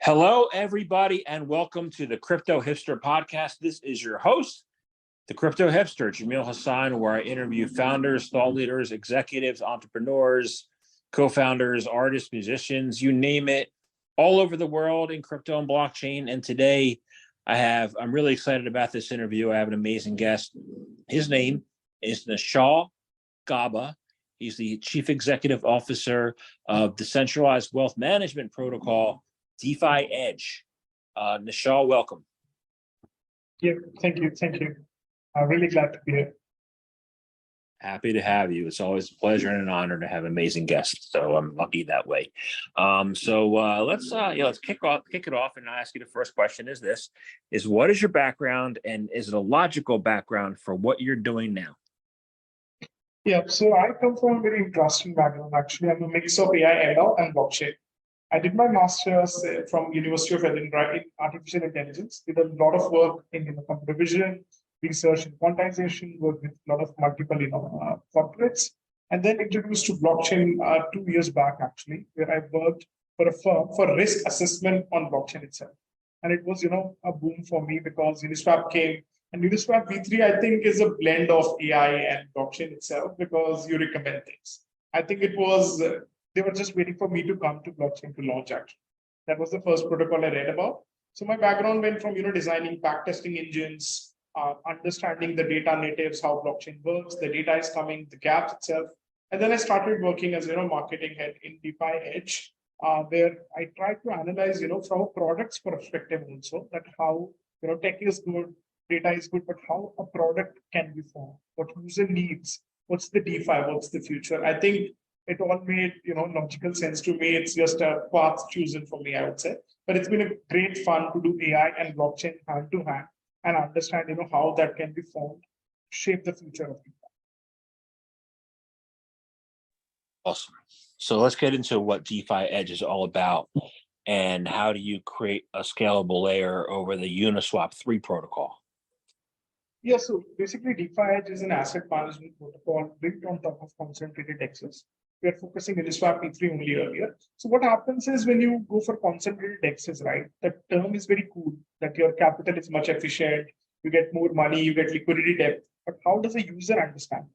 Hello, everybody, and welcome to the Crypto Hipster Podcast. This is your host, the Crypto Hipster, Jamil Hassan, where I interview founders, thought leaders, executives, entrepreneurs, co-founders, artists, musicians, you name it, all over the world in crypto and blockchain. And today I'm really excited about this interview. I have an amazing guest. His name is Nishchal Gaba. He's the Chief Executive Officer of Decentralized Wealth Management Protocol, DefiEdge. Nishchal, welcome. Yeah, thank you. I'm really glad to be here. Happy to have you. It's always a pleasure and an honor to have amazing guests. So I'm lucky that way. Let's kick it off, and I'll ask you the first question. Is what is your background, and is it a logical background for what you're doing now? Yeah, so I come from a very interesting background. Actually, I'm a mix of AI, ML, and blockchain. I did my master's from University of Edinburgh in artificial intelligence. Did a lot of work in computer vision, research and quantization, worked with a lot of multiple corporates, and then introduced to blockchain 2 years back, actually, where I worked for a firm for risk assessment on blockchain itself. And it was a boom for me because UniSwap came, and UniSwap V3 I think is a blend of AI and blockchain itself because you recommend things. I think it was. They were just waiting for me to come to blockchain to launch, actually. That was the first protocol I read about. So my background went from designing backtesting engines, understanding the data natives, how blockchain works, the data is coming, the gaps itself. And then I started working as marketing head in DefiEdge, where I tried to analyze from a product's perspective also, that how tech is good, data is good, but how a product can be formed, what user needs, what's the DeFi, what's the future. I think it all made logical sense to me. It's just a path chosen for me, I would say. But it's been a great fun to do AI and blockchain hand to hand and understand how that can be formed, shape the future of people. Awesome. So let's get into what DefiEdge is all about, and how do you create a scalable layer over the UniSwap 3 protocol? Yeah, so basically DefiEdge is an asset management protocol built on top of concentrated DEXs. We are focusing on UniSwap V3 only earlier. So what happens is when you go for concentrated DEXs, right, the term is very cool, that your capital is much efficient, you get more money, you get liquidity depth. But how does a user understand?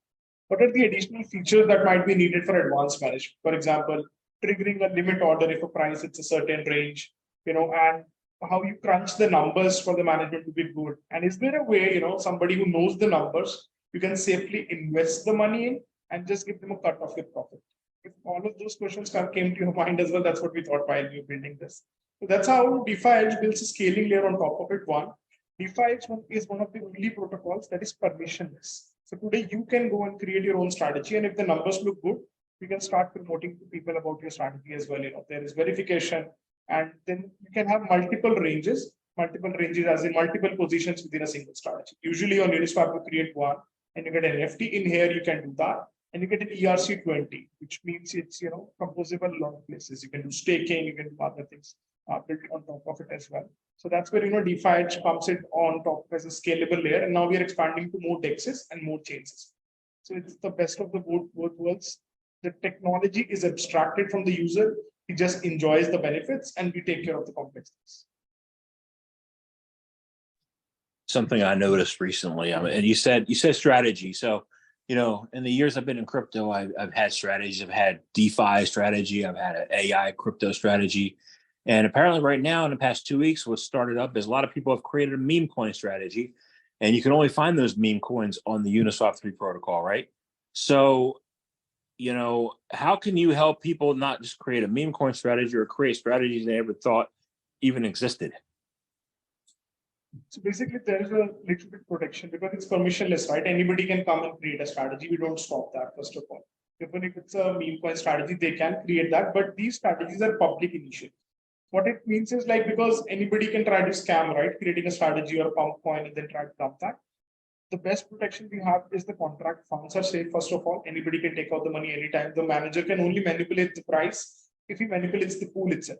What are the additional features that might be needed for advanced management? For example, triggering a limit order if a price hits a certain range, and how you crunch the numbers for the management to be good. And is there a way, somebody who knows the numbers, you can safely invest the money in and just give them a cut of your profit? If all of those questions came to your mind as well, that's what we thought while we were building this. So that's how DefiEdge builds a scaling layer on top of it. One, DefiEdge is one of the only protocols that is permissionless. So today you can go and create your own strategy, and if the numbers look good, you can start promoting to people about your strategy as well. There is verification, and then you can have multiple ranges as in multiple positions within a single strategy. Usually on Uniswap, you create one and you get an NFT. In here, you can do that. And you get an ERC20, which means it's composable a lot of places. You can do staking, you can do other things built on top of it as well. So that's where DefiEdge comes in on top as a scalable layer. And now we are expanding to more DEXs and more chains. So it's the best of the both worlds. The technology is abstracted from the user. He just enjoys the benefits, and we take care of the complexities. Something I noticed recently, and you said strategy. So, in the years I've been in crypto, I've had strategies. I've had DeFi strategy. I've had an AI crypto strategy. And apparently right now, in the past 2 weeks, what's started up is a lot of people have created a meme coin strategy. And you can only find those meme coins on the UniSwap 3 protocol, right? So, how can you help people not just create a meme coin strategy or create strategies they never thought even existed? So basically, there is a little bit protection because it's permissionless, right? Anybody can come and create a strategy. We don't stop that, first of all. Even if it's a meme coin strategy, they can create that. But these strategies are public initially. What it means is because anybody can try to scam, right? Creating a strategy or a pump coin and then try to dump that. The best protection we have is the contract. Funds are safe, first of all. Anybody can take out the money anytime. The manager can only manipulate the price if he manipulates the pool itself.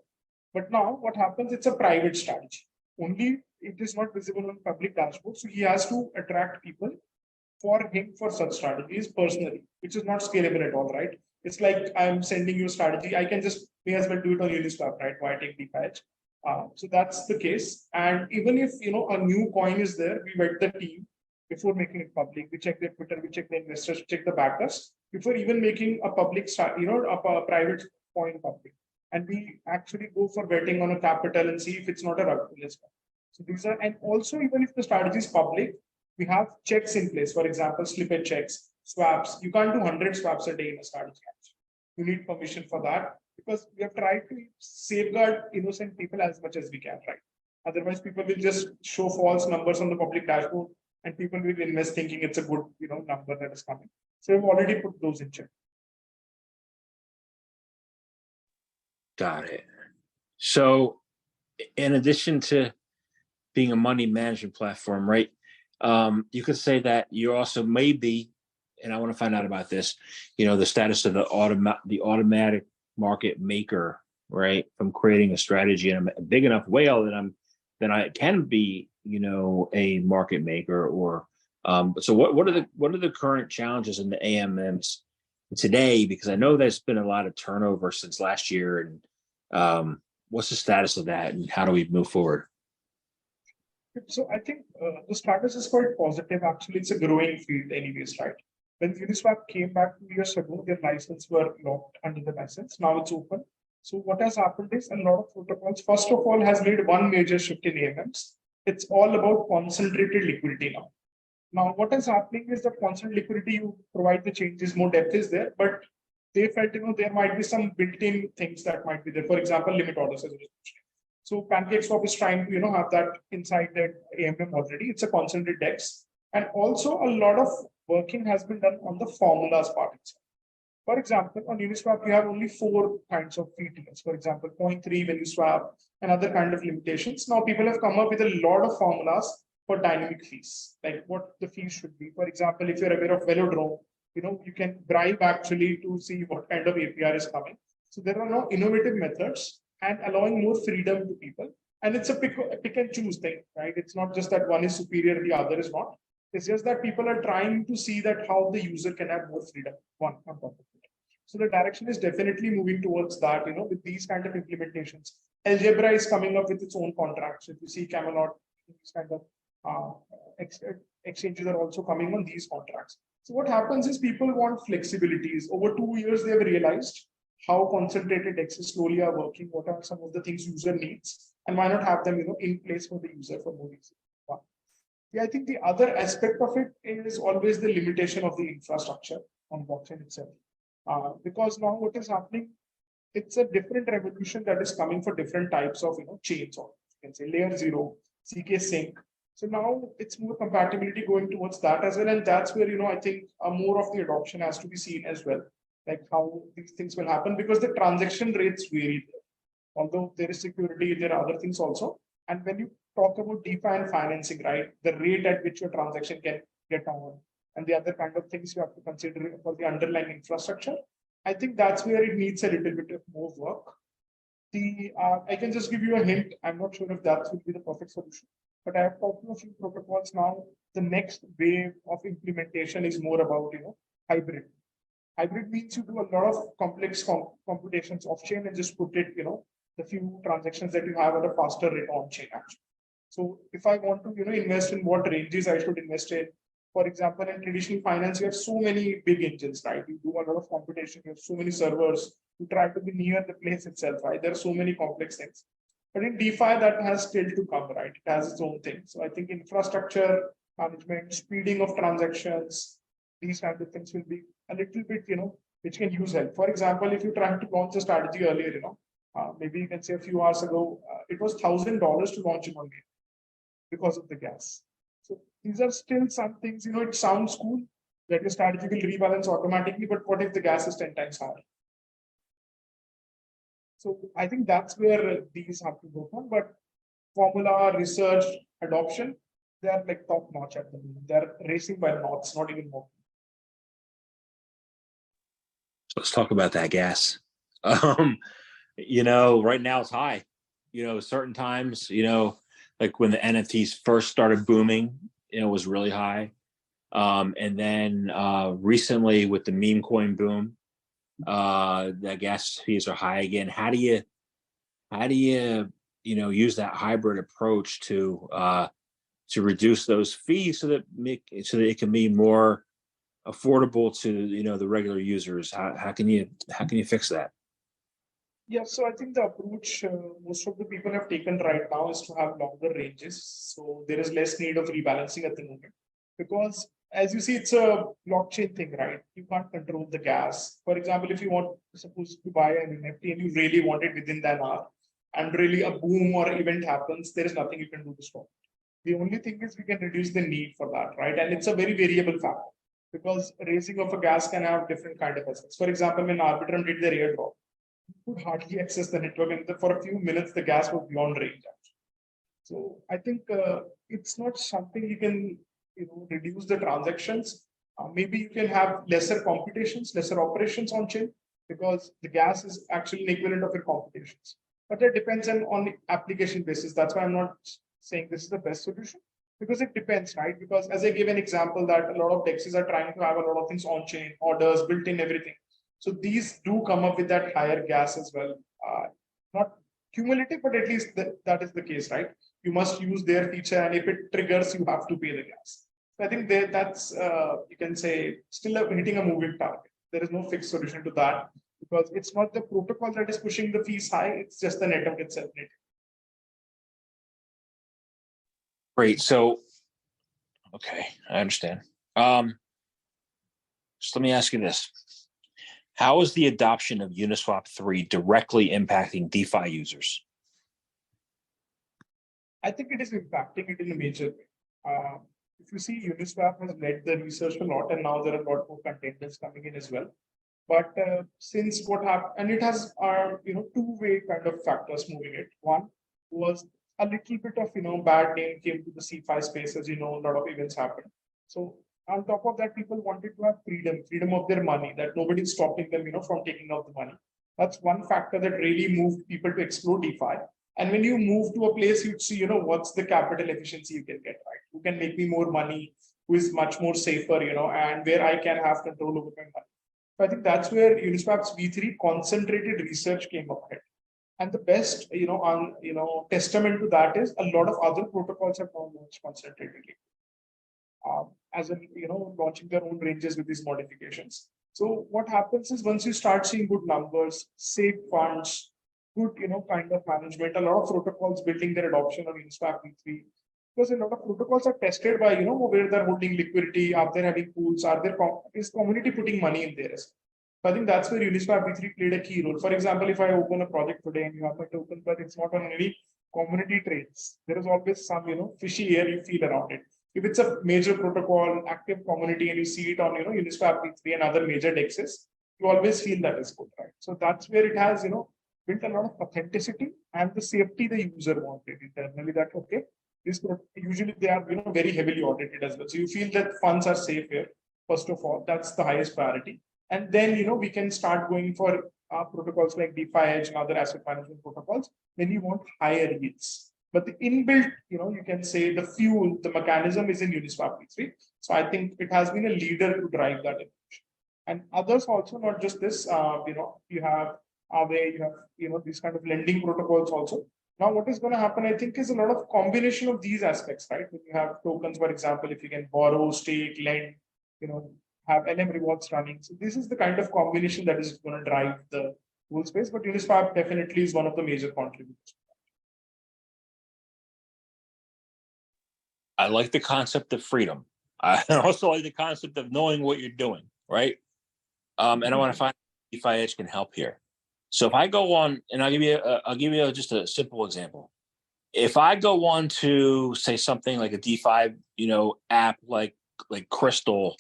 But now what happens, it's a private strategy. Only it is not visible on public dashboard. So he has to attract people for him for such strategies personally, which is not scalable at all, right? It's like I'm sending you a strategy. I can just may as well do it on Uniswap, right? Why take DefiEdge? So that's the case. And even if a new coin is there, we vet the team before making it public. We check their Twitter, we check the investors, we check the backers before even making a public a private coin public. And we actually go for vetting on a capital and see if it's not a rug pull as well. So these are, and also even if the strategy is public, we have checks in place. For example, slippage checks, swaps. You can't do 100 swaps a day in a strategy. You need permission for that, because we have tried to safeguard innocent people as much as we can, right? Otherwise, people will just show false numbers on the public dashboard and people will invest thinking it's a good number that is coming. So we've already put those in check. Got it. So in addition to being a money management platform, right? You could say that you also may be, and I want to find out about this, the status of the automatic market maker, right? From creating a strategy, and I'm a big enough whale that I can be, a market maker. Or so what are the current challenges in the AMMs today? Because I know there's been a lot of turnover since last year, and what's the status of that, and how do we move forward? So I think the status is quite positive. Actually, it's a growing field anyways, right? When UniSwap came back 2 years ago, their license were locked under the license. Now it's open. So what has happened is a lot of protocols, first of all, has made one major shift in AMMs. It's all about concentrated liquidity now. Now, what is happening is that constant liquidity, you provide the changes, more depth is there, but they felt, there might be some built-in things that might be there. For example, limit orders. So PancakeSwap is trying to, have that inside that AMM already. It's a concentrated DEX. And also a lot of working has been done on the formulas part itself. For example, on UniSwap, you have only 4 kinds of fee tiers. For example, 0.3 when you swap and other kind of limitations. Now people have come up with a lot of formulas for dynamic fees, like what the fees should be. For example, if you're aware of Velodrome, you can bribe actually to see what kind of APR is coming. So there are now innovative methods and allowing more freedom to people. And it's a pick and choose thing, right? It's not just that one is superior, the other is not. It's just that people are trying to see that how the user can have more freedom on top of it. So the direction is definitely moving towards that, with these kind of implementations. Algebra is coming up with its own contracts. If you see Camelot, these kind of exchanges are also coming on these contracts. So what happens is people want flexibilities. Over 2 years, they have realized how concentrated DEXs slowly are working, what are some of the things user needs, and why not have them, in place for the user for more reasons. Yeah, I think the other aspect of it is always the limitation of the infrastructure on blockchain itself. Because now what is happening, it's a different revolution that is coming for different types of chains, or you can say layer 0, CK sync. So now it's more compatibility going towards that as well. And that's where, I think more of the adoption has to be seen as well, like how these things will happen, because the transaction rates vary. Although there is security, there are other things also. And when you talk about DeFi and financing, right, the rate at which your transaction can get on, and the other kind of things you have to consider for the underlying infrastructure, I think that's where it needs a little bit of more work. I can just give you a hint. I'm not sure if that would be the perfect solution, but I have talked to a few protocols now. The next wave of implementation is more about, hybrid. Hybrid means you do a lot of complex computations off chain and just put it, the few transactions that you have at a faster rate on chain actually. So if I want to, invest in what ranges I should invest in, for example, in traditional finance, you have so many big engines, right? You do a lot of computation, you have so many servers, you try to be near the place itself, right? There are so many complex things. But in DeFi, that has still to come, right? It has its own thing. So I think infrastructure management, speeding of transactions, these kinds of things will be a little bit, which can use help. For example, if you try to launch a strategy earlier, maybe you can say a few hours ago, it was $1,000 to launch in one day because of the gas. So these are still some things, it sounds cool that your strategy will rebalance automatically, but what if the gas is 10 times higher? So I think that's where these have to go on. But formula, research, adoption, they are like top notch at the moment. They're racing by knots, not even more. Let's talk about that gas. Right now it's high. Certain times, like when the NFTs first started booming, it was really high. And then recently with the meme coin boom, the gas fees are high again. How do you use that hybrid approach to reduce those fees so that it can be more affordable to the regular users? How can you fix that? Yeah, so I think the approach most of the people have taken right now is to have longer ranges. So there is less need of rebalancing at the moment because, as you see, it's a blockchain thing, right? You can't control the gas. For example, if you want, suppose, to buy an NFT and you really want it within that hour, and really a boom or event happens, there is nothing you can do to stop it. The only thing is we can reduce the need for that, right? And it's a very variable factor because raising of a gas can have different kind of assets. For example, when Arbitrum did their airdrop, could hardly access the network, and for a few minutes the gas was beyond range. So I think it's not something you can reduce the transactions. Maybe you can have lesser computations, lesser operations on chain because the gas is actually an equivalent of your computations. But it depends on the application basis. That's why I'm not saying this is the best solution because it depends, right? Because as I gave an example that a lot of DEXs are trying to have a lot of things on chain, orders, built in everything. So these do come up with that higher gas as well. Not cumulative, but at least that is the case, right? You must use their feature, and if it triggers, you have to pay the gas. So I think that's you can say still hitting a moving target. There is no fixed solution to that because it's not the protocol that is pushing the fees high; it's just the network itself. Great. So, okay, I understand. Just let me ask you this. How is the adoption of UniSwap 3 directly impacting DeFi users? I think it is impacting it in a major way. If you see, UniSwap has led the research a lot, and now there are a lot more contenders coming in as well. But since what happened, and it has two-way kind of factors moving it. One was a little bit of bad name came to the CeFi space, as a lot of events happened. So on top of that, people wanted to have freedom of their money, that nobody's stopping them, from taking out the money. That's one factor that really moved people to explore DeFi. And when you move to a place, you'd see, what's the capital efficiency you can get, right? Who can make me more money, who is much more safer, and where I can have control over my money. So I think that's where Uniswap's V3 concentrated research came up with. And the best, testament to that is a lot of other protocols have now launched concentratedly. As in, launching their own ranges with these modifications. So what happens is once you start seeing good numbers, safe funds, good, kind of management, a lot of protocols building their adoption on Uniswap V3, because a lot of protocols are tested by, where they're holding liquidity, are they having pools, is community putting money in there? So I think that's where Uniswap V3 played a key role. For example, if I open a project today and you have a token, but it's not on any community trades, there is always some, fishy air you feel around it. If it's a major protocol, active community, and you see it on, Uniswap V3 and other major DEXs, you always feel that is good, right? So that's where it has, built a lot of authenticity and the safety the user wanted internally. That okay, usually they are, very heavily audited as well. So you feel that funds are safe here. First of all, that's the highest priority. And then, we can start going for protocols like DefiEdge and other asset management protocols when you want higher yields. But the inbuilt, you can say the fuel, the mechanism is in Uniswap V3. So I think it has been a leader to drive that innovation. And others also, not just this, you have Aave, you have, these kind of lending protocols also. Now, what is going to happen, I think, is a lot of combination of these aspects, right? When you have tokens, for example, if you can borrow, stake, lend, have LM rewards running. So this is the kind of combination that is going to drive the whole space. But Uniswap definitely is one of the major contributors. I like the concept of freedom. I also like the concept of knowing what you're doing, right? And I want to find DefiEdge can help here. So if I go on, and I'll give you just a simple example. If I go on to say something like a DeFi, app like Crystal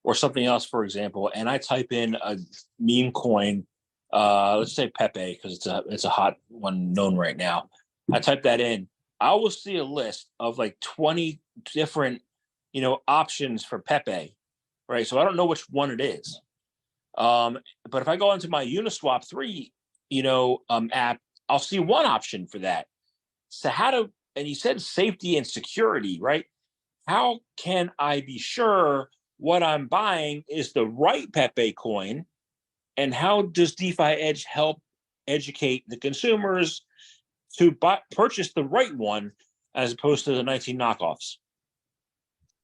or something else, for example, and I type in a meme coin, let's say Pepe, because it's a hot one known right now. I type that in. I will see a list of like 20 different, options for Pepe, right? So I don't know which one it is. But if I go into my Uniswap 3, app, I'll see one option for that. So and you said safety and security, right? How can I be sure what I'm buying is the right Pepe coin? And how does DefiEdge help educate the consumers to purchase the right one as opposed to the 19 knockoffs?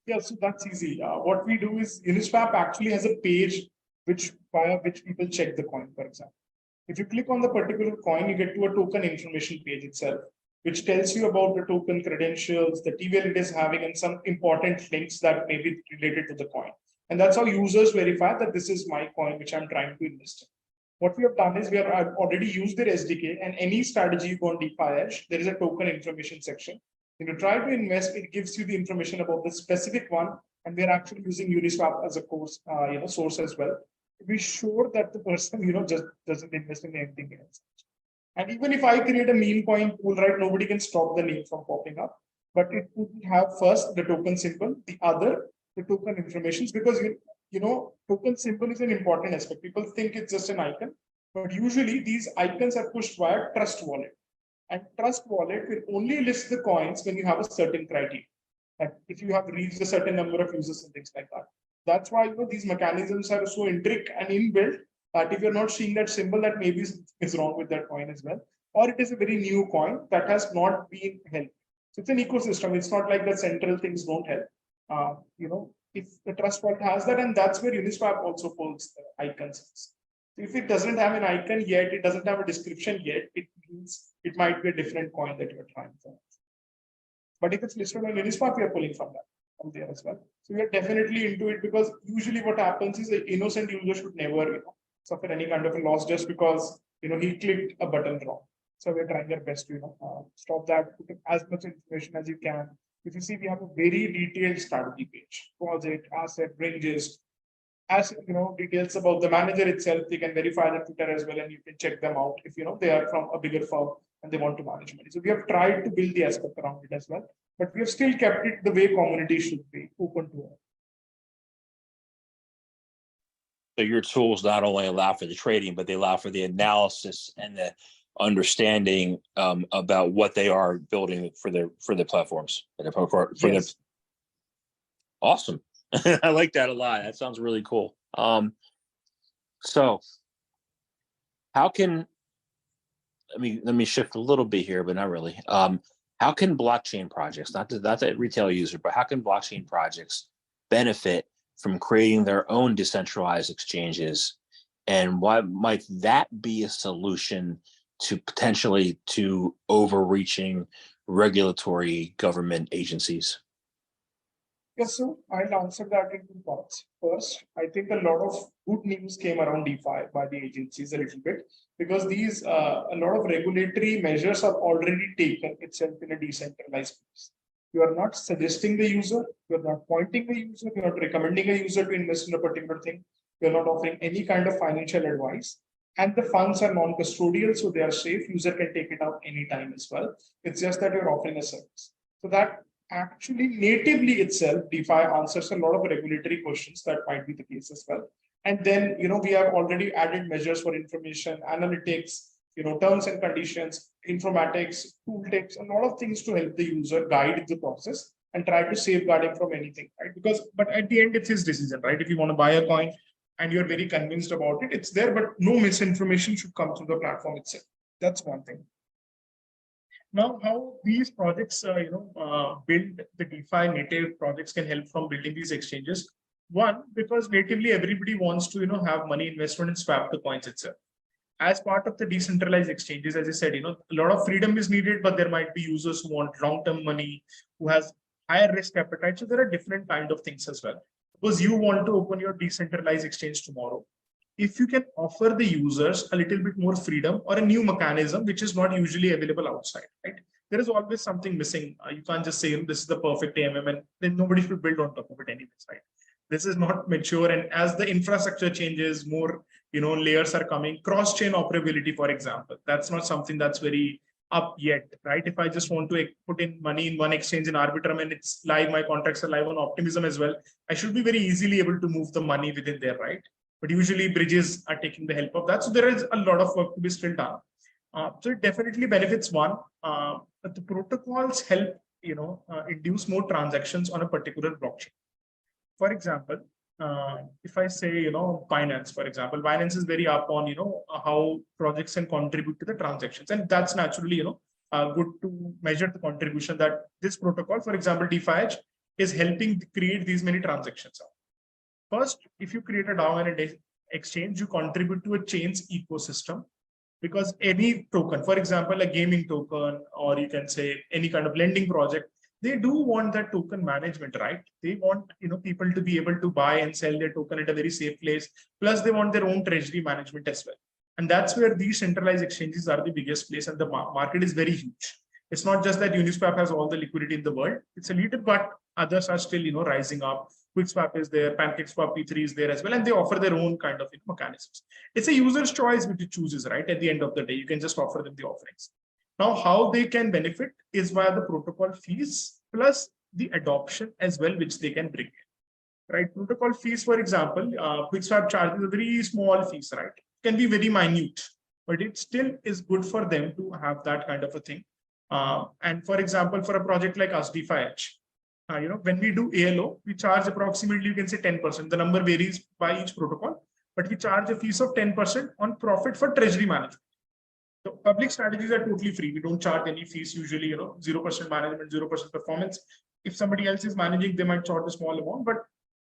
Yeah, so that's easy. What we do is UniSwap actually has a page via which people check the coin, for example. If you click on the particular coin, you get to a token information page itself, which tells you about the token credentials, the TVL it is having, and some important links that may be related to the coin. And that's how users verify that this is my coin, which I'm trying to invest in. What we have done is I've already used their SDK, and any strategy you go on DefiEdge, there is a token information section. When you try to invest, it gives you the information about the specific one, and we're actually using UniSwap as a source as well. To be sure that the person, just doesn't invest in anything else. And even if I create a meme coin pool, right, nobody can stop the name from popping up. But it would have first the token symbol, the other, the token informations, because token symbol is an important aspect. People think it's just an icon, but usually these icons are pushed via Trust Wallet. And Trust Wallet will only list the coins when you have a certain criteria. Like if you have reached a certain number of users and things like that. That's why these mechanisms are so intricate and inbuilt that if you're not seeing that symbol, that maybe is wrong with that coin as well. Or it is a very new coin that has not been helped. So it's an ecosystem. It's not like the central things don't help. If the Trust Wallet has that, and that's where UniSwap also pulls the icons. If it doesn't have an icon yet, it doesn't have a description yet, it means it might be a different coin that you're trying for. But if it's listed on UniSwap, we are pulling from there as well. So we are definitely into it, because usually what happens is an innocent user should never suffer any kind of a loss just because he clicked a button wrong. So we're trying our best to stop that, put as much information as you can. If you see, we have a very detailed strategy page, project, asset, ranges, as details about the manager itself. They can verify the Twitter as well, and you can check them out if they are from a bigger firm and they want to manage money. So we have tried to build the aspect around it as well, but we have still kept it the way community should be, open to all. So your tools not only allow for the trading, but they allow for the analysis and the understanding about what they are building for the platforms. Yes. Awesome. I like that a lot. That sounds really cool. So how can, let me shift a little bit here, but not really. How can blockchain projects, not the retail user, but how can blockchain projects benefit from creating their own decentralized exchanges? And why might that be a solution to potentially to overreaching regulatory government agencies? Yes, so I'll answer that in two parts. First, I think a lot of good news came around DeFi by the agencies a little bit, because these a lot of regulatory measures are already taken itself in a decentralized space. You are not suggesting the user, you are not pointing the user, you are not recommending a user to invest in a particular thing, you are not offering any kind of financial advice, and the funds are non-custodial, so they are safe. User can take it out anytime as well. It's just that you're offering a service. So that actually natively itself, DeFi answers a lot of regulatory questions that might be the case as well. And then, we have already added measures for information, analytics, terms and conditions, informatics, tooltips, a lot of things to help the user guide the process and try to safeguard him from anything, right? But at the end, it's his decision, right? If you want to buy a coin and you're very convinced about it, it's there, but no misinformation should come through the platform itself. That's one thing. Now, how these projects, build the DeFi native projects can help from building these exchanges. One, because natively everybody wants to, have money investment and swap the coins itself. As part of the decentralized exchanges, as I said, a lot of freedom is needed, but there might be users who want long-term money, who has higher risk appetite. So there are different kind of things as well. Suppose you want to open your decentralized exchange tomorrow. If you can offer the users a little bit more freedom or a new mechanism, which is not usually available outside, right? There is always something missing. You can't just say, this is the perfect AMM, and then nobody should build on top of it anyways, right? This is not mature. And as the infrastructure changes, more, layers are coming. Cross-chain operability, for example, that's not something that's very up yet, right? If I just want to put in money in one exchange in Arbitrum and it's live, my contracts are live on Optimism as well, I should be very easily able to move the money within there, right? But usually bridges are taking the help of that. So there is a lot of work to be still done. So it definitely benefits one, but the protocols help, induce more transactions on a particular blockchain. For example, if I say, Binance, for example, Binance is very up on, how projects can contribute to the transactions. And that's naturally, good to measure the contribution that this protocol, for example, DefiEdge, is helping create these many transactions. First, if you create a DAO and a exchange, you contribute to a chain's ecosystem, because any token, for example, a gaming token, or you can say any kind of lending project, they do want that token management, right? They want people to be able to buy and sell their token at a very safe place. Plus, they want their own treasury management as well. And that's where these centralized exchanges are the biggest place, and the market is very huge. It's not just that UniSwap has all the liquidity in the world. It's a leader, but others are still rising up. QuickSwap is there, PancakeSwap P3 is there as well, and they offer their own kind of mechanisms. It's a user's choice which it chooses, right? At the end of the day, you can just offer them the offerings. Now, how they can benefit is via the protocol fees plus the adoption as well, which they can bring in, right? Protocol fees, for example, QuickSwap charges a very small fees, right? It can be very minute, but it still is good for them to have that kind of a thing. And for example, for a project like us, DefiEdge, when we do ALO, we charge approximately, you can say 10%. The number varies by each protocol, but we charge a fees of 10% on profit for treasury management. So public strategies are totally free. We don't charge any fees usually, 0% management, 0% performance. If somebody else is managing, they might charge a small amount, but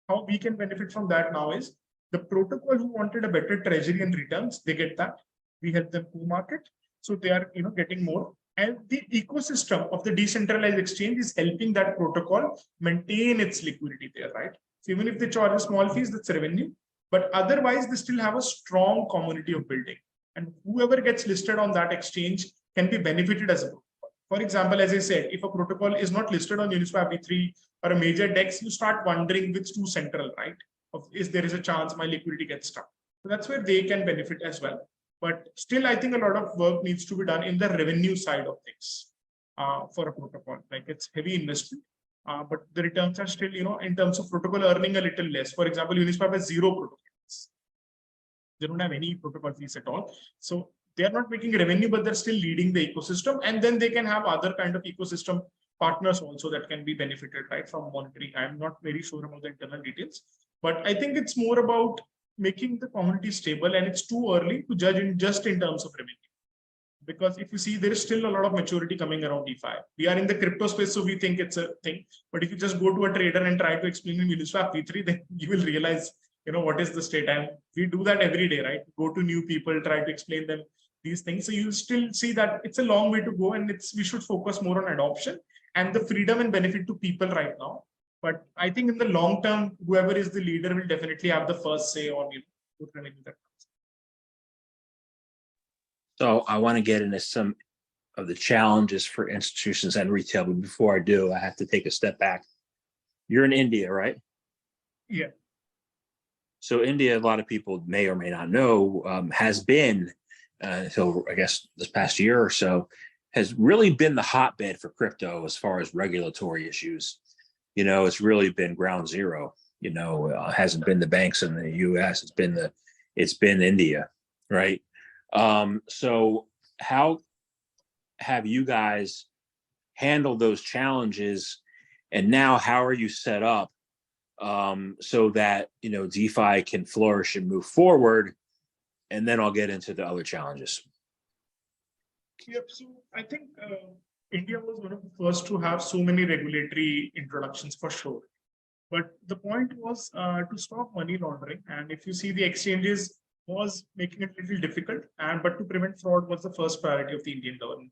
how we can benefit from that now is the protocol who wanted a better treasury and returns, they get that. We help them to market. So they are, getting more. And the ecosystem of the decentralized exchange is helping that protocol maintain its liquidity there, right? So even if they charge a small fees, that's revenue. But otherwise, they still have a strong community of building. And whoever gets listed on that exchange can be benefited as a protocol. For example, as I said, if a protocol is not listed on UniSwap V3 or a major DEX, you start wondering which too central, right? Is there is a chance my liquidity gets stuck. So that's where they can benefit as well. But still, I think a lot of work needs to be done in the revenue side of things for a protocol. Like it's heavy investment, but the returns are still, in terms of protocol earning a little less. For example, UniSwap has 0 protocols. They don't have any protocol fees at all. So they are not making revenue, but they're still leading the ecosystem. And then they can have other kind of ecosystem partners also that can be benefited, right, from monitoring. I'm not very sure about the internal details, but I think it's more about making the community stable, and it's too early to judge just in terms of revenue. Because if you see, there is still a lot of maturity coming around DeFi. We are in the crypto space, so we think it's a thing. But if you just go to a trader and try to explain in UniSwap V3, then you will realize, what is the state. And we do that every day, right? Go to new people, try to explain them these things. So you still see that it's a long way to go, and we should focus more on adoption and the freedom and benefit to people right now. But I think in the long term, whoever is the leader will definitely have the first say on what revenue that comes. So I want to get into some of the challenges for institutions and retail, but before I do, I have to take a step back. You're in India, right? Yeah. So India, a lot of people may or may not know, has been, until I guess this past year or so, has really been the hotbed for crypto as far as regulatory issues. It's really been ground zero. It hasn't been the banks in the US, it's been India, right? So how have you guys handled those challenges? And now how are you set up so that, DeFi can flourish and move forward? And then I'll get into the other challenges. Yep. So I think India was one of the first to have so many regulatory introductions for sure. But the point was to stop money laundering. And if you see, the exchanges was making it a little difficult, but to prevent fraud was the first priority of the Indian government.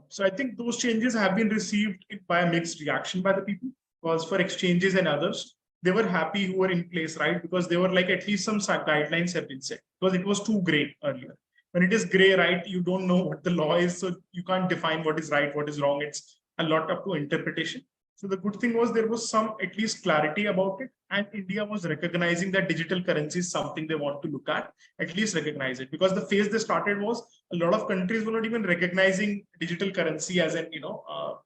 So I think those changes have been received by a mixed reaction by the people, because for exchanges and others, they were happy who were in place, right? Because they were like, at least some guidelines have been set, because it was too gray earlier. When it is gray, right, you don't know what the law is, so you can't define what is right, what is wrong. It's a lot up to interpretation. So the good thing was there was some at least clarity about it, and India was recognizing that digital currency is something they want to look at least recognize it. Because the phase they started was a lot of countries were not even recognizing digital currency as an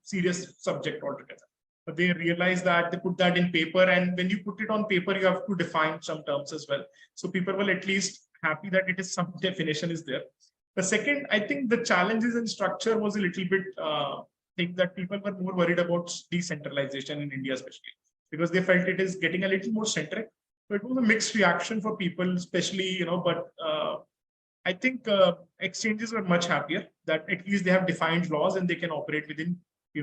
serious subject altogether. But they realized that they put that in paper, and when you put it on paper, you have to define some terms as well. So people were at least happy that it is some definition is there. The second, I think the challenges in structure was a little bit, think that people were more worried about decentralization in India, especially because they felt it is getting a little more centric. So it was a mixed reaction for people, especially, but I think exchanges were much happier that at least they have defined laws and they can operate within,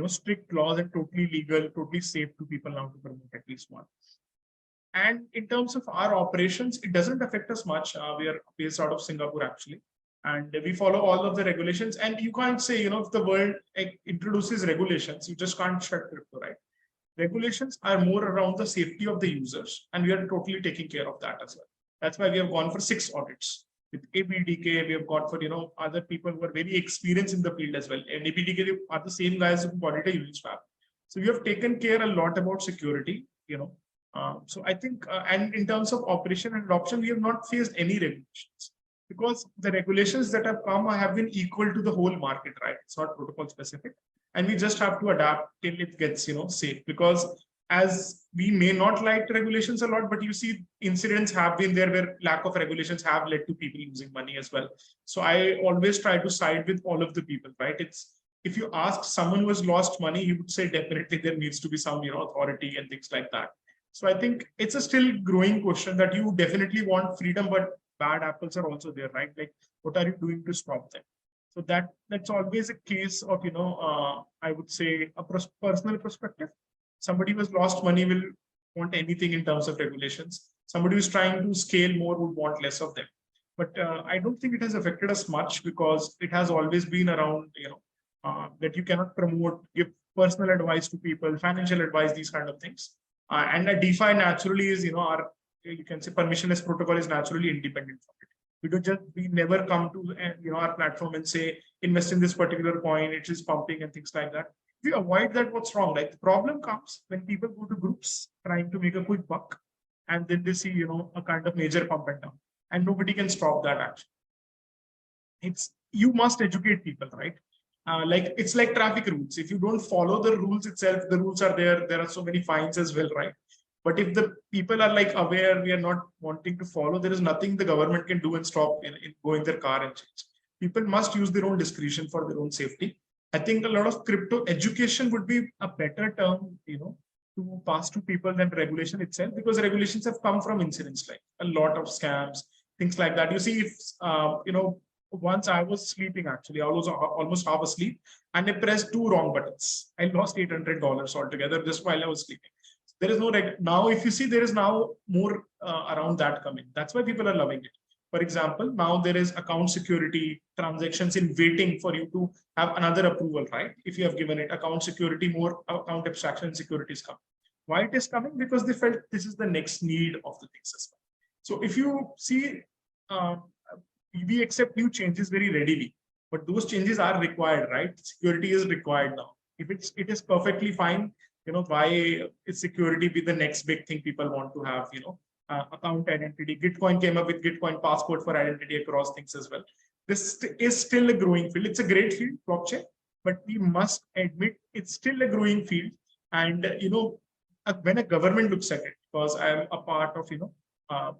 strict laws and totally legal, totally safe to people now to promote at least one. And in terms of our operations, it doesn't affect us much. We are based out of Singapore actually, and we follow all of the regulations. And you can't say, if the world introduces regulations, you just can't shut crypto, right? Regulations are more around the safety of the users, and we are totally taking care of that as well. That's why we have gone for 6 audits. With ABDK, we have got for other people who are very experienced in the field as well. And ABDK are the same guys who audited UniSwap. So we have taken care a lot about security, so I think, and in terms of operation and adoption, we have not faced any regulations because the regulations that have come have been equal to the whole market, right? It's not protocol specific, and we just have to adapt till it gets, safe. Because as we may not like regulations a lot, but you see incidents have been there where lack of regulations have led to people losing money as well. So I always try to side with all of the people, right? If you ask someone who has lost money, he would say definitely there needs to be some, authority and things like that. So I think it's a still growing question that you definitely want freedom, but bad apples are also there, right? Like, what are you doing to stop them? So that's always a case of, I would say a personal perspective. Somebody who has lost money will want anything in terms of regulations. Somebody who's trying to scale more would want less of them. But I don't think it has affected us much because it has always been around, that you cannot promote, give personal advice to people, financial advice, these kind of things. And a DeFi naturally is, you can say permissionless protocol is naturally independent from it. We never come to, our platform and say, invest in this particular coin, it is pumping and things like that. If we avoid that, what's wrong? Like the problem comes when people go to groups trying to make a quick buck and then they see, a kind of major pump and down and nobody can stop that action. You must educate people, right? It's like traffic rules. If you don't follow the rules itself, the rules are there. There are so many fines as well, right? But if the people are like aware, we are not wanting to follow, there is nothing the government can do and stop in going their car and change. People must use their own discretion for their own safety. I think a lot of crypto education would be a better term, to pass to people than regulation itself, because regulations have come from incidents like a lot of scams, things like that. You see, if once I was sleeping, actually, I was almost half asleep and I pressed 2 wrong buttons. I lost $800 altogether just while I was sleeping. There is no now, if you see, there is now more around that coming. That's why people are loving it. For example, now there is account security transactions in waiting for you to have another approval, right? If you have given it account security, more account abstraction security is coming. Why it is coming? Because they felt this is the next need of the things as well. So if you see, we accept new changes very readily, but those changes are required, right? Security is required now. If it is perfectly fine, why is security be the next big thing people want to have, account identity? Gitcoin came up with Gitcoin passport for identity across things as well. This is still a growing field. It's a great field, blockchain, but we must admit it's still a growing field. And, when a government looks at it, because I am a part of,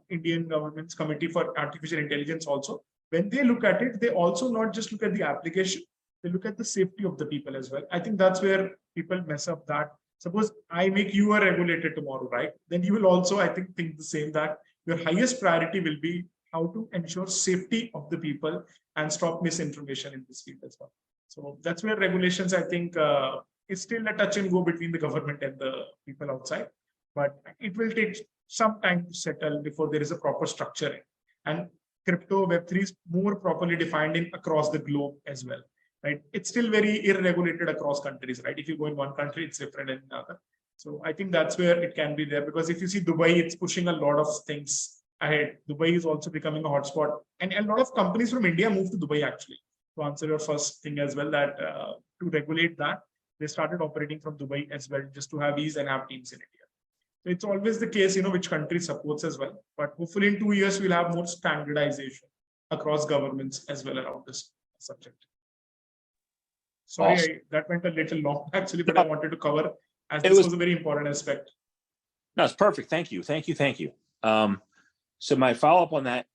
Indian government's committee for artificial intelligence also, when they look at it, they also not just look at the application, they look at the safety of the people as well. I think that's where people mess up that. Suppose I make you a regulator tomorrow, right? Then you will also, I think the same, that your highest priority will be how to ensure safety of the people and stop misinformation in this field as well. So that's where regulations, I think, is still a touch and go between the government and the people outside. But it will take some time to settle before there is a proper structure. And crypto Web3 is more properly defined across the globe as well. Right? It's still very irregulated across countries, right? If you go in one country, it's different in another. So I think that's where it can be there, because if you see Dubai, it's pushing a lot of things ahead. Dubai is also becoming a hotspot, and a lot of companies from India moved to Dubai actually. To answer your first thing as well, that to regulate that, they started operating from Dubai as well, just to have ease and have teams in India. So it's always the case, which country supports as well. But hopefully in 2 years, we'll have more standardization across governments as well around this subject. Sorry, awesome. That went a little long actually, but I wanted to cover, as this was a very important aspect. No, it's perfect. Thank you. So my follow-up on that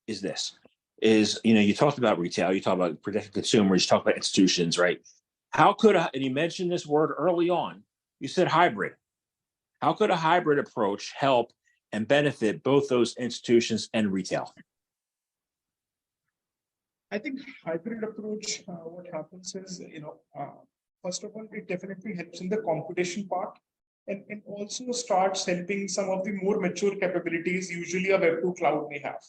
is this, you talked about retail, you talked about protecting consumers, you talked about institutions, right? And you mentioned this word early on, you said hybrid. How could a hybrid approach help and benefit both those institutions and retail? I think hybrid approach, what happens is, first of all, it definitely helps in the computation part and also starts helping some of the more mature capabilities usually a Web2 cloud may have.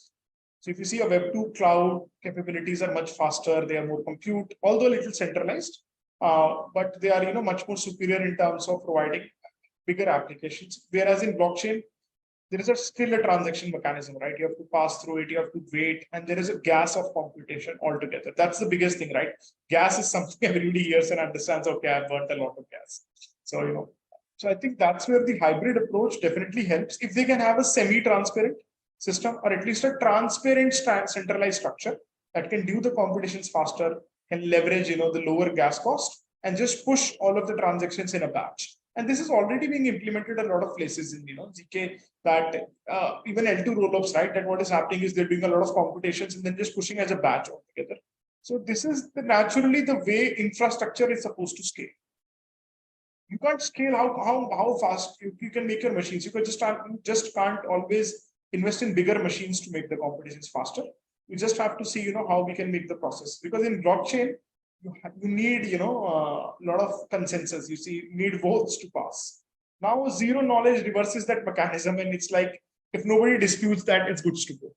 So if you see a Web2 cloud capabilities are much faster, they are more compute, although a little centralized, but they are much more superior in terms of providing bigger applications. Whereas in blockchain, there is still a transaction mechanism, right? You have to pass through it, you have to wait, and there is a gas of computation altogether. That's the biggest thing, right? Gas is something everybody hears and understands, okay, I've burnt a lot of gas. So, so I think that's where the hybrid approach definitely helps. If they can have a semi-transparent system or at least a transparent centralized structure that can do the computations faster, can leverage, the lower gas cost and just push all of the transactions in a batch. And this is already being implemented a lot of places in, GK, that even L2 rollups, right? That what is happening is they're doing a lot of computations and then just pushing as a batch altogether. So this is naturally the way infrastructure is supposed to scale. You can't scale how fast you can make your machines. You just can't always invest in bigger machines to make the computations faster. You just have to see, how we can make the process. Because in blockchain, you need, a lot of consensus. You need votes to pass. Now, zero knowledge reverses that mechanism, and it's like if nobody disputes that, it's good to go.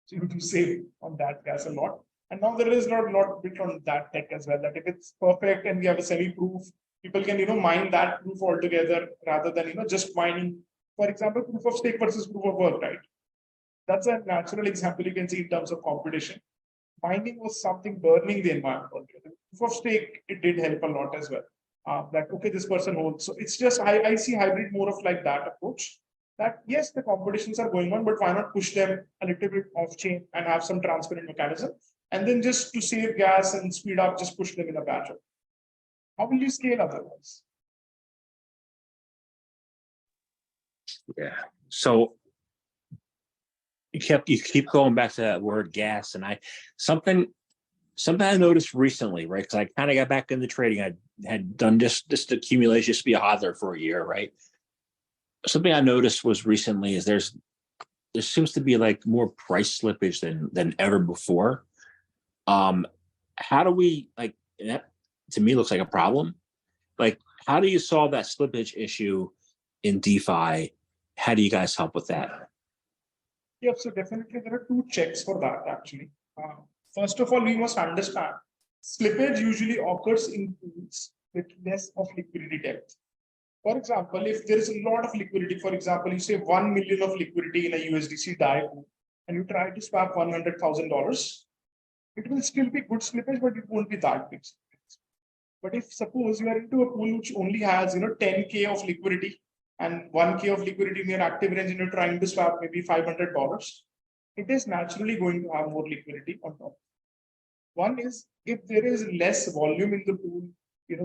So you have to save on that gas a lot. And now there is not a lot built on that tech as well. That if it's perfect and we have a semi-proof, people can mine that proof altogether rather than just mining. For example, proof of stake versus proof of work, right? That's a natural example you can see in terms of competition. Mining was something burning the environment altogether. Proof of stake, it did help a lot as well. That okay, this person holds. So it's just I see hybrid more of like that approach. That yes, the competitions are going on, but why not push them a little bit off chain and have some transparent mechanism, and then just to save gas and speed up, just push them in a batch. How will you scale otherwise? Yeah. So you keep going back to that word gas, and something I noticed recently, right? Because I kind of got back into trading. I had done just accumulation, just to be a hodler for a year, right? Something I noticed was recently is there seems to be like more price slippage than ever before. How do we like that? To me, looks like a problem. Like, how do you solve that slippage issue in DeFi? How do you guys help with that? Yeah, so definitely there are two checks for that actually. First of all, we must understand slippage usually occurs in pools with less of liquidity depth. For example, if there is a lot of liquidity, for example, you say 1 million of liquidity in a USDC DAI pool, and you try to swap $100,000, it will still be good slippage, but it won't be that big slippage. But if suppose you are into a pool which only has 10K of liquidity and 1K of liquidity in your active range and you're trying to swap maybe $500, it is naturally going to have more liquidity on top. One is if there is less volume in the pool,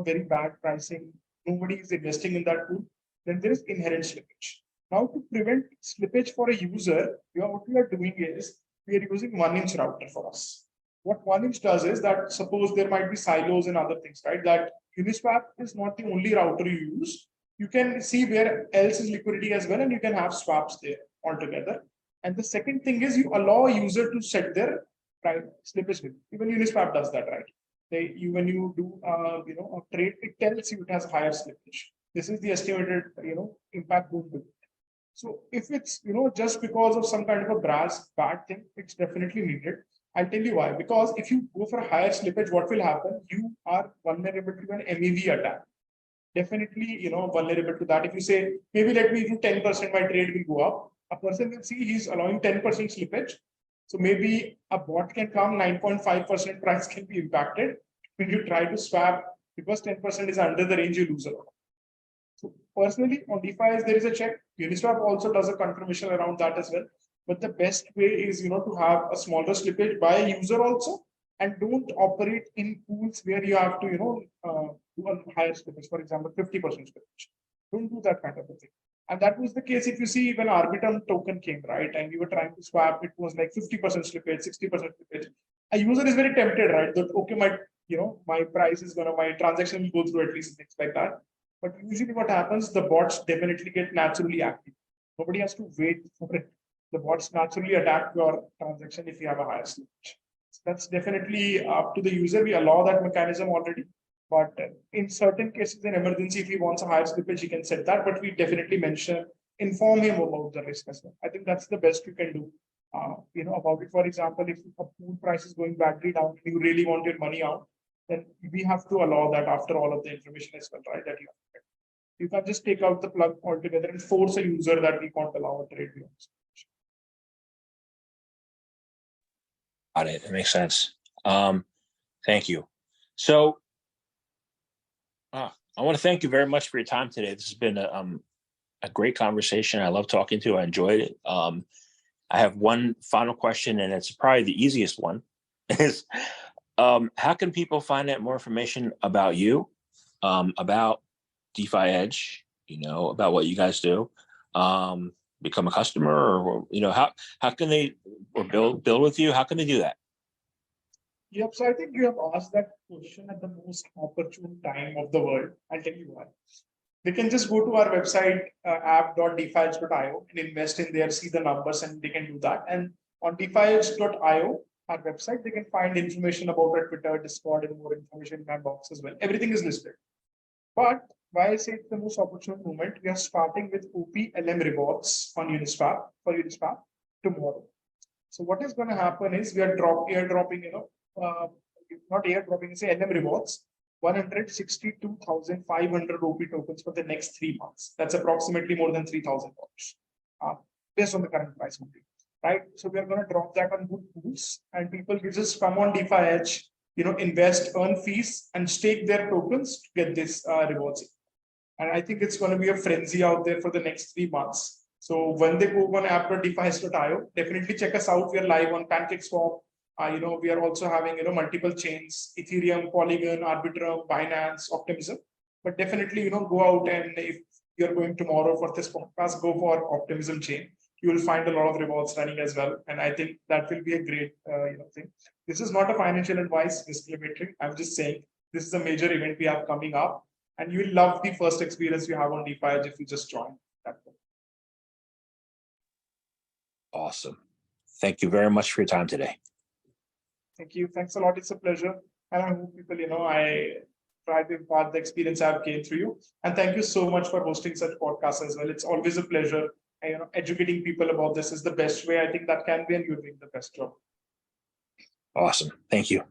very bad pricing, nobody is investing in that pool, then there is inherent slippage. Now, to prevent slippage for a user, what we are doing is we are using 1-inch router for us. What 1-inch does is that suppose there might be silos and other things, right? That UniSwap is not the only router you use. You can see where else is liquidity as well, and you can have swaps there altogether. And the second thing is you allow a user to set their slippage limit. Even UniSwap does that, right? When you do a trade, it tells you it has higher slippage. This is the estimated impact going to be. So if it's just because of some kind of a bad thing, it's definitely needed. I'll tell you why. Because if you go for a higher slippage, what will happen? You are vulnerable to an MEV attack. Definitely, vulnerable to that. If you say, maybe let me do 10%, my trade will go up. A person will see he's allowing 10% slippage. So maybe a bot can come, 9.5% price can be impacted. When you try to swap, because 10% is under the range, you lose a lot. So personally, on DeFi, there is a check. UniSwap also does a confirmation around that as well. But the best way is, to have a smaller slippage by a user also, and don't operate in pools where you have to, do a higher slippage. For example, 50% slippage. Don't do that kind of a thing. And that was the case if you see when Arbitrum token came, right? And we were trying to swap, it was like 50% slippage, 60% slippage. A user is very tempted, right? That okay, my price is my transaction will go through at least things like that. But usually what happens, the bots definitely get naturally active. Nobody has to wait for it. The bots naturally adapt your transaction if you have a higher slippage. That's definitely up to the user. We allow that mechanism already. But in certain cases, in emergency, if he wants a higher slippage, he can set that. But we definitely inform him about the risk as well. I think that's the best we can do. About it. For example, if a pool price is going badly down, you really want your money out, then we have to allow that after all of the information as well, right? That you can't just take out the plug altogether and force a user that we can't allow a trade. Got it. It makes sense. Thank you. So I want to thank you very much for your time today. This has been a great conversation. I love talking to you. I enjoyed it. I have one final question, and it's probably the easiest one. Is how can people find out more information about you, about DefiEdge, about what you guys do, become a customer, or how can they build with you? How can they do that? Yep. So I think you have asked that question at the most opportune time of the world. I'll tell you why. They can just go to our website, app.defiedge.io, and invest in there, see the numbers, and they can do that. And on defiedge.io, our website, they can find information about our Twitter, Discord, and more information in my box as well. Everything is listed. But why I say it's the most opportune moment, we are starting with OP-LM rewards on UniSwap tomorrow. So what is going to happen is we are airdropping, not airdropping, say LM rewards, 162,500 OP tokens for the next 3 months. That's approximately more than $3,000 based on the current price only, right? So we are going to drop that on good pools, and people will just come on DefiEdge, invest, earn fees, and stake their tokens to get this rewards. And I think it's going to be a frenzy out there for the next 3 months. So when they go on app.defiedge.io, definitely check us out. We are live on PancakeSwap. We are also having multiple chains: Ethereum, Polygon, Arbitrum, Binance, Optimism. But definitely go out, and if you're going tomorrow for this podcast, go for Optimism chain. You will find a lot of rewards running as well, and I think that will be a great thing. This is not a financial advice, disclaimer. I'm just saying this is a major event we have coming up, and you will love the first experience you have on DefiEdge if you just join that. Awesome. Thank you very much for your time today. Thank you. Thanks a lot. It's a pleasure. And I hope people, I try to impart the experience I've gained through you. And thank you so much for hosting such podcasts as well. It's always a pleasure. And, educating people about this is the best way I think that can be, and you're doing the best job. Awesome. Thank you.